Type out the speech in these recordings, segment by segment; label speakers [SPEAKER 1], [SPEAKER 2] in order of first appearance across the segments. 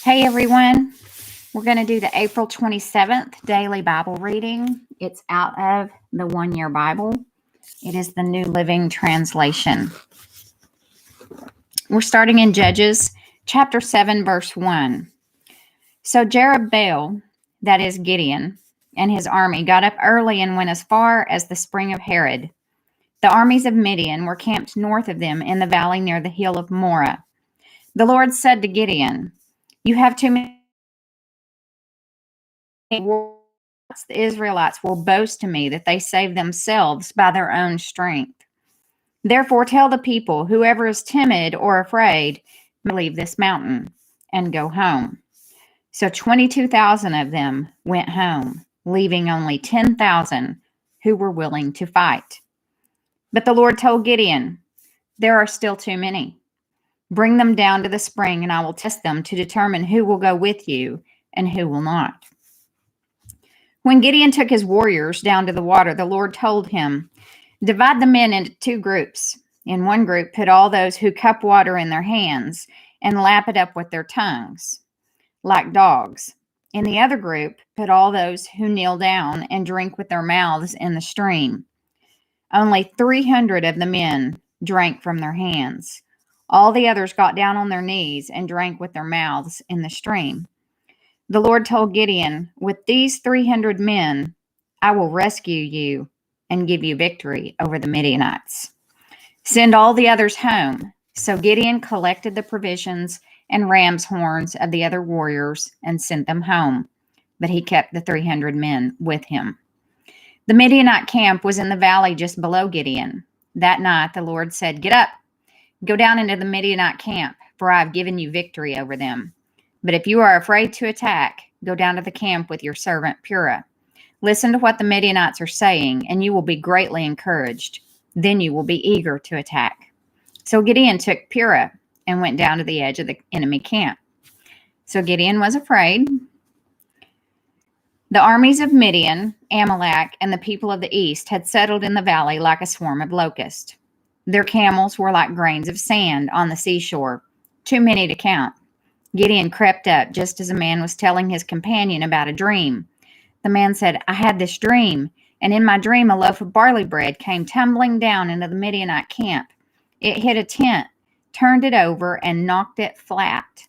[SPEAKER 1] Hey everyone, we're going to do the April 27th daily Bible reading. It's out of the One Year Bible. It is the New Living Translation. We're starting in Judges chapter 7, verse 1. So Jerubbaal, that is Gideon, and his army got up early and went as far as the spring of Harod. The armies of Midian were camped north of them in the valley near the hill of Moreh. The Lord said to Gideon, "You have too many warriors. The Israelites will boast to me that they saved themselves by their own strength. Therefore tell the people, whoever is timid or afraid may leave this mountain and go home." So 22,000 of them went home, leaving only 10,000 who were willing to fight. But the Lord told Gideon, "There are still too many. Bring them down to the spring, and I will test them to determine who will go with you and who will not." When Gideon took his warriors down to the water, the Lord told him, "Divide the men into two groups. In one group, put all those who cup water in their hands and lap it up with their tongues, like dogs. In the other group, put all those who kneel down and drink with their mouths in the stream." Only 300 of the men drank from their hands. All the others got down on their knees and drank with their mouths in the stream. The Lord told Gideon, "With these 300 men, I will rescue you and give you victory over the Midianites. Send all the others home." So Gideon collected the provisions and ram's horns of the other warriors and sent them home, but he kept the 300 men with him. The Midianite camp was in the valley just below Gideon. That night the Lord said, "Get up, go down into the Midianite camp, for I have given you victory over them. But if you are afraid to attack, go down to the camp with your servant Purah. Listen to what the Midianites are saying, and you will be greatly encouraged. Then you will be eager to attack." So Gideon took Purah and went down to the edge of the enemy camp. So Gideon was afraid. The armies of Midian, Amalek, and the people of the east had settled in the valley like a swarm of locusts. Their camels were like grains of sand on the seashore, too many to count. Gideon crept up just as a man was telling his companion about a dream. The man said, "I had this dream, and in my dream a loaf of barley bread came tumbling down into the Midianite camp. It hit a tent, turned it over, and knocked it flat."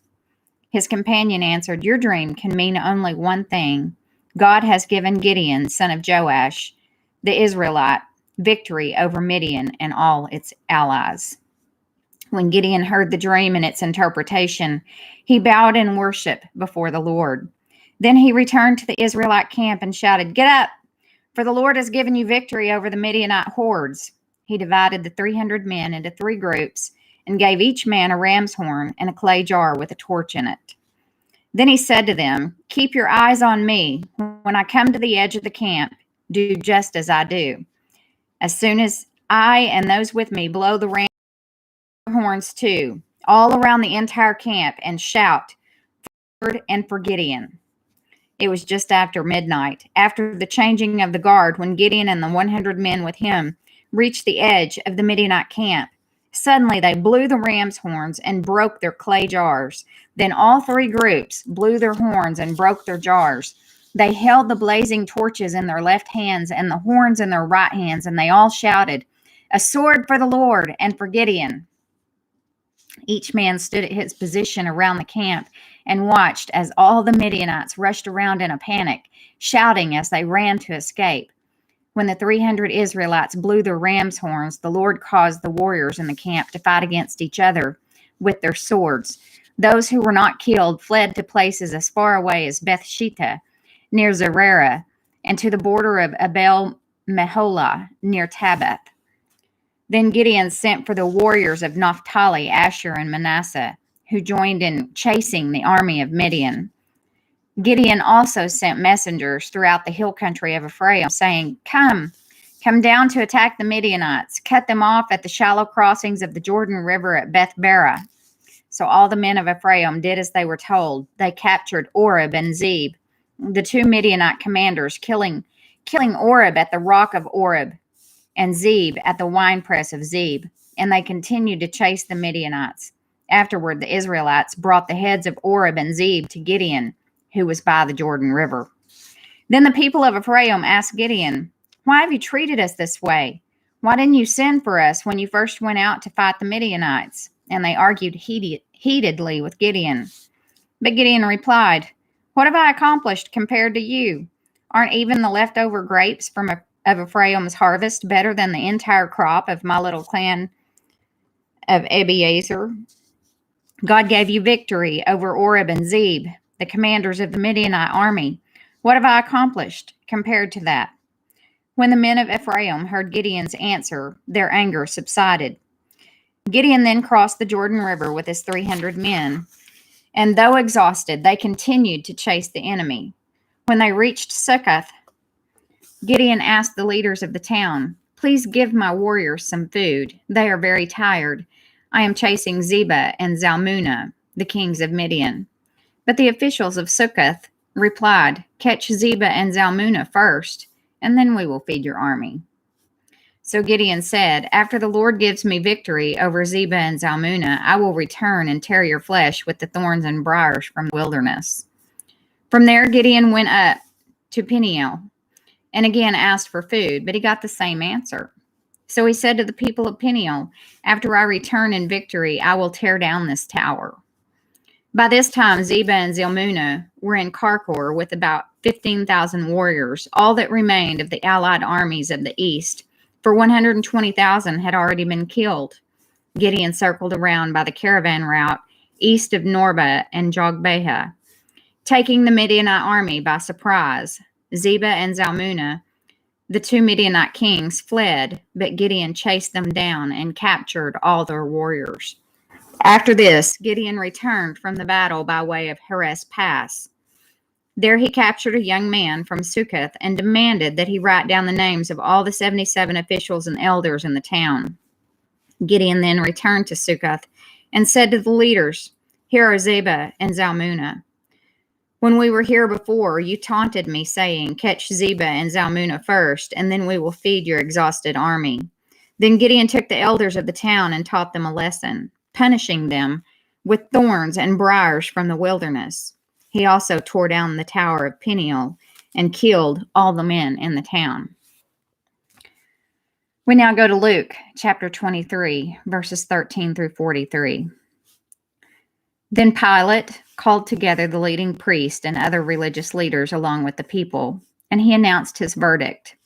[SPEAKER 1] His companion answered, "Your dream can mean only one thing. God has given Gideon, son of Joash, the Israelite, victory over Midian and all its allies." When Gideon heard the dream and its interpretation, he bowed in worship before the Lord. Then he returned to the Israelite camp and shouted, "Get up, for the Lord has given you victory over the Midianite hordes." He divided the 300 men into three groups and gave each man a ram's horn and a clay jar with a torch in it. Then he said to them, "Keep your eyes on me. When I come to the edge of the camp, do just as I do. As soon as I and those with me blow the ram horns too, all around the entire camp, and shout for Lord and for Gideon." It was just after midnight, after the changing of the guard, when Gideon and the 100 men with him reached the edge of the Midianite camp. Suddenly they blew the ram's horns and broke their clay jars. Then all three groups blew their horns and broke their jars. They held the blazing torches in their left hands and the horns in their right hands, and they all shouted, "A sword for the Lord and for Gideon." Each man stood at his position around the camp and watched as all the Midianites rushed around in a panic, shouting as they ran to escape. When the 300 Israelites blew their ram's horns, the Lord caused the warriors in the camp to fight against each other with their swords. Those who were not killed fled to places as far away as Beth-shittah near Zererah and to the border of Abel Meholah near Tabbath. Then Gideon sent for the warriors of Naphtali, Asher, and Manasseh, who joined in chasing the army of Midian. Gideon also sent messengers throughout the hill country of Ephraim, saying, Come down to attack the Midianites. Cut them off at the shallow crossings of the Jordan River at Beth-barah." So all the men of Ephraim did as they were told. They captured Oreb and Zeb, the two Midianite commanders, killing Oreb at the rock of Oreb and Zeb at the winepress of Zeb. And they continued to chase the Midianites. Afterward, the Israelites brought the heads of Oreb and Zeb to Gideon, who was by the Jordan River. Then the people of Ephraim asked Gideon, "Why have you treated us this way? Why didn't you send for us when you first went out to fight the Midianites?" And they argued heatedly with Gideon. But Gideon replied, "What have I accomplished compared to you? Aren't even the leftover grapes of Ephraim's harvest better than the entire crop of my little clan of Abiezer? God gave you victory over Oreb and Zeb, the commanders of the Midianite army. What have I accomplished compared to that?" When the men of Ephraim heard Gideon's answer, their anger subsided. Gideon then crossed the Jordan River with his 300 men, and though exhausted, they continued to chase the enemy. When they reached Succoth, Gideon asked the leaders of the town, "Please give my warriors some food. They are very tired. I am chasing Zebah and Zalmunna, the kings of Midian." But the officials of Succoth replied, "Catch Zebah and Zalmunna first, and then we will feed your army." So Gideon said, "After the Lord gives me victory over Zebah and Zalmunna, I will return and tear your flesh with the thorns and briars from the wilderness." From there, Gideon went up to Peniel and again asked for food, but he got the same answer. So he said to the people of Peniel, "After I return in victory, I will tear down this tower." By this time, Zebah and Zalmunna were in Karkor with about 15,000 warriors, all that remained of the allied armies of the east, for 120,000 had already been killed. Gideon circled around by the caravan route east of Norba and Jogbehah, taking the Midianite army by surprise. Zebah and Zalmunna, the two Midianite kings, fled, but Gideon chased them down and captured all their warriors. After this, Gideon returned from the battle by way of Heres Pass. There he captured a young man from Succoth and demanded that he write down the names of all the 77 officials and elders in the town. Gideon then returned to Succoth and said to the leaders, "Here are Zebah and Zalmunna. When we were here before, you taunted me, saying, 'Catch Zebah and Zalmunna first, and then we will feed your exhausted army.' Then Gideon took the elders of the town and taught them a lesson, punishing them with thorns and briars from the wilderness. He also tore down the tower of Peniel and killed all the men in the town." We now go to Luke chapter 23, verses 13 through 43. Then Pilate called together the leading priests and other religious leaders along with the people, and he announced his verdict.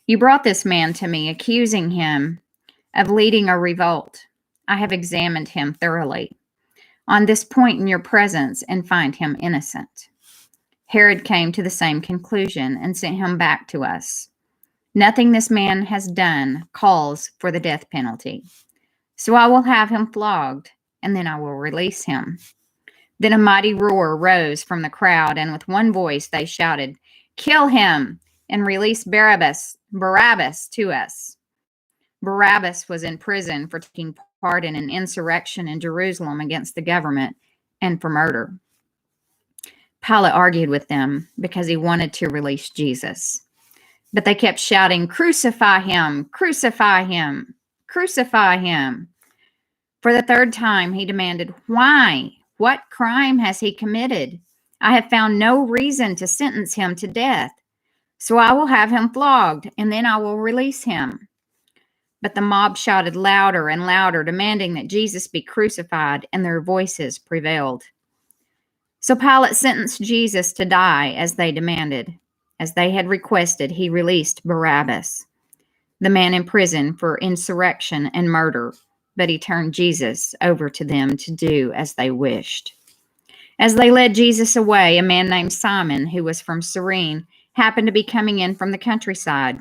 [SPEAKER 1] "You brought this man to me, accusing him of leading a revolt. I have examined him thoroughly on this point in your presence and find him innocent." Herod came to the same conclusion and sent him back to us. "Nothing this man has done calls for the death penalty. So I will have him flogged, and then I will release him." Then a mighty roar rose from the crowd, and with one voice they shouted, "Kill him and release Barabbas to us." Barabbas was in prison for taking part in an insurrection in Jerusalem against the government and for murder. Pilate argued with them because he wanted to release Jesus. But they kept shouting, "Crucify him! Crucify him! Crucify him!" For the third time, he demanded, "Why? What crime has he committed? I have found no reason to sentence him to death. So I will have him flogged, and then I will release him." But the mob shouted louder and louder, demanding that Jesus be crucified, and their voices prevailed. So Pilate sentenced Jesus to die as they demanded. As they had requested, he released Barabbas, the man in prison for insurrection and murder, but he turned Jesus over to them to do as they wished. As they led Jesus away, a man named Simon, who was from Cyrene, happened to be coming in from the countryside.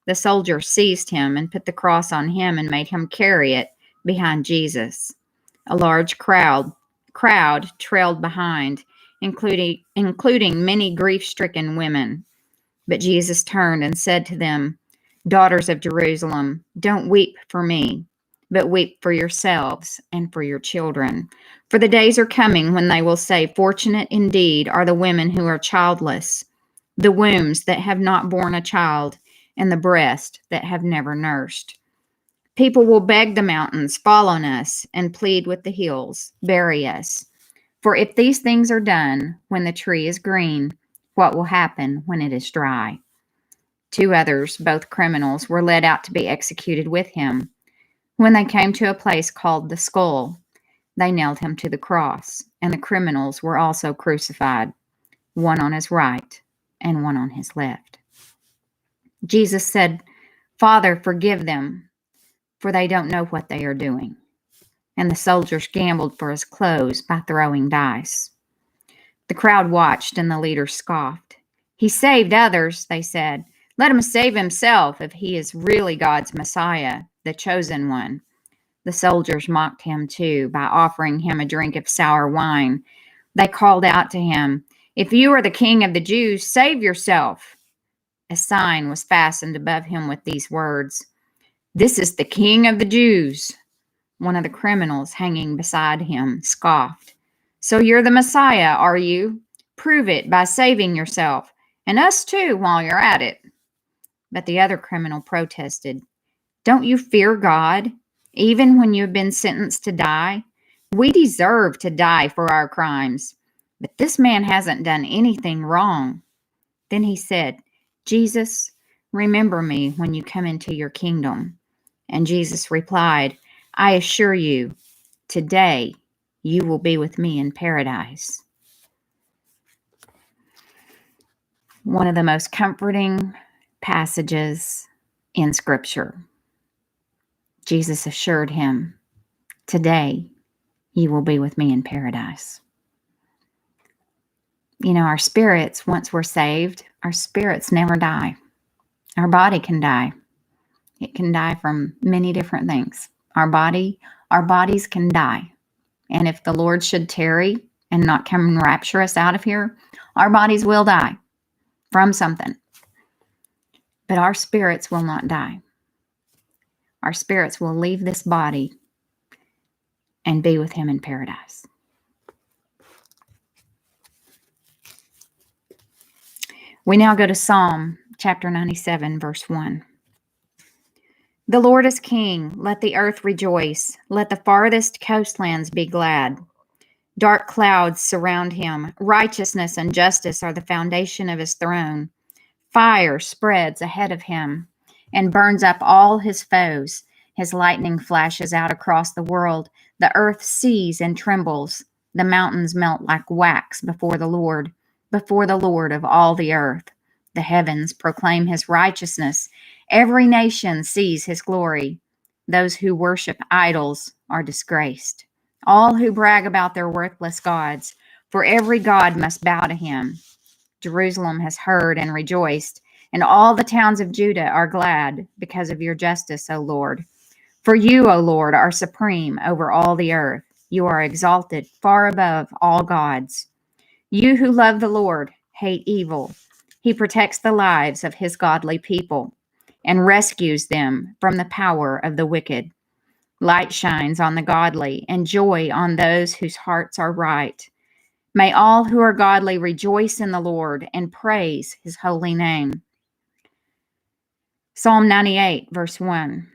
[SPEAKER 1] The soldiers seized him and put the cross on him and made him carry it behind Jesus. A large crowd trailed behind, including many grief-stricken women. But Jesus turned and said to them, "Daughters of Jerusalem, don't weep for me, but weep for yourselves and for your children. For the days are coming when they will say, 'Fortunate indeed are the women who are childless, the wombs that have not borne a child, and the breasts that have never nursed.' People will beg the mountains, fall on us, and plead with the hills, bury us. For if these things are done when the tree is green, what will happen when it is dry? Two others, both criminals, were led out to be executed with him. When they came to a place called the Skull, they nailed him to the cross, and the criminals were also crucified, one on his right and one on his left. Jesus said, "Father, forgive them, for they don't know what they are doing." And the soldiers gambled for his clothes by throwing dice. The crowd watched, and the leaders scoffed. "He saved others," they said. "Let him save himself if he is really God's Messiah, the chosen one." The soldiers mocked him too by offering him a drink of sour wine. They called out to him, "If you are the king of the Jews, save yourself." A sign was fastened above him with these words, "This is the King of the Jews." One of the criminals hanging beside him scoffed, "So you're the Messiah, are you? Prove it by saving yourself, and us too while you're at it." But the other criminal protested, "Don't you fear God, even when you have been sentenced to die? We deserve to die for our crimes, but this man hasn't done anything wrong." Then he said, "Jesus, remember me when you come into your kingdom." And Jesus replied, "I assure you, today you will be with me in paradise." One of the most comforting passages in Scripture. Jesus assured him, "Today you will be with me in paradise." You know, our spirits, once we're saved, our spirits never die. Our body can die. It can die from many different things. Our bodies can die. And if the Lord should tarry and not come and rapture us out of here, our bodies will die from something. But our spirits will not die. Our spirits will leave this body and be with him in paradise. We now go to Psalm chapter 97, verse 1. The Lord is king. Let the earth rejoice. Let the farthest coastlands be glad. Dark clouds surround him. Righteousness and justice are the foundation of his throne. Fire spreads ahead of him and burns up all his foes. His lightning flashes out across the world. The earth sees and trembles. The mountains melt like wax before the Lord of all the earth. The heavens proclaim his righteousness. Every nation sees his glory. Those who worship idols are disgraced. All who brag about their worthless gods, for every god must bow to him. Jerusalem has heard and rejoiced, and all the towns of Judah are glad because of your justice, O Lord. For you, O Lord, are supreme over all the earth. You are exalted far above all gods. You who love the Lord hate evil. He protects the lives of his godly people and rescues them from the power of the wicked. Light shines on the godly and joy on those whose hearts are right. May all who are godly rejoice in the Lord and praise his holy name. Psalm 98, verse 1.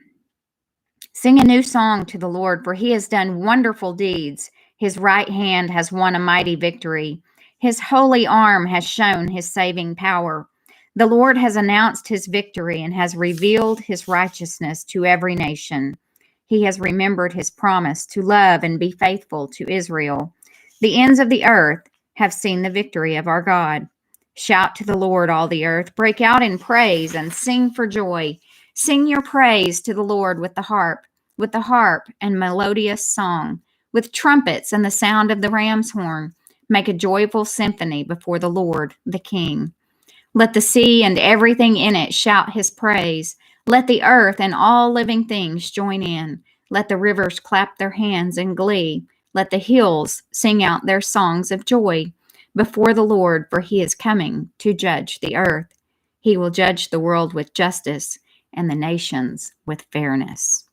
[SPEAKER 1] Sing a new song to the Lord, for he has done wonderful deeds. His right hand has won a mighty victory. His holy arm has shown his saving power. The Lord has announced his victory and has revealed his righteousness to every nation. He has remembered his promise to love and be faithful to Israel. The ends of the earth have seen the victory of our God. Shout to the Lord, all the earth. Break out in praise and sing for joy. Sing your praise to the Lord with the harp and melodious song, with trumpets and the sound of the ram's horn. Make a joyful symphony before the Lord, the King. Let the sea and everything in it shout his praise. Let the earth and all living things join in. Let the rivers clap their hands in glee. Let the hills sing out their songs of joy before the Lord, for he is coming to judge the earth. He will judge the world with justice and the nations with fairness.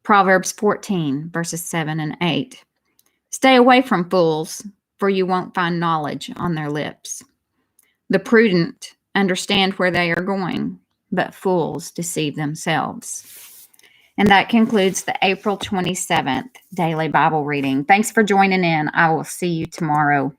[SPEAKER 1] Proverbs 14, verses 7 and 8. Stay away from fools, for you won't find knowledge on their lips. The prudent understand where they are going, but fools deceive themselves. And that concludes the April 27th daily Bible reading. Thanks for joining in. I will see you tomorrow.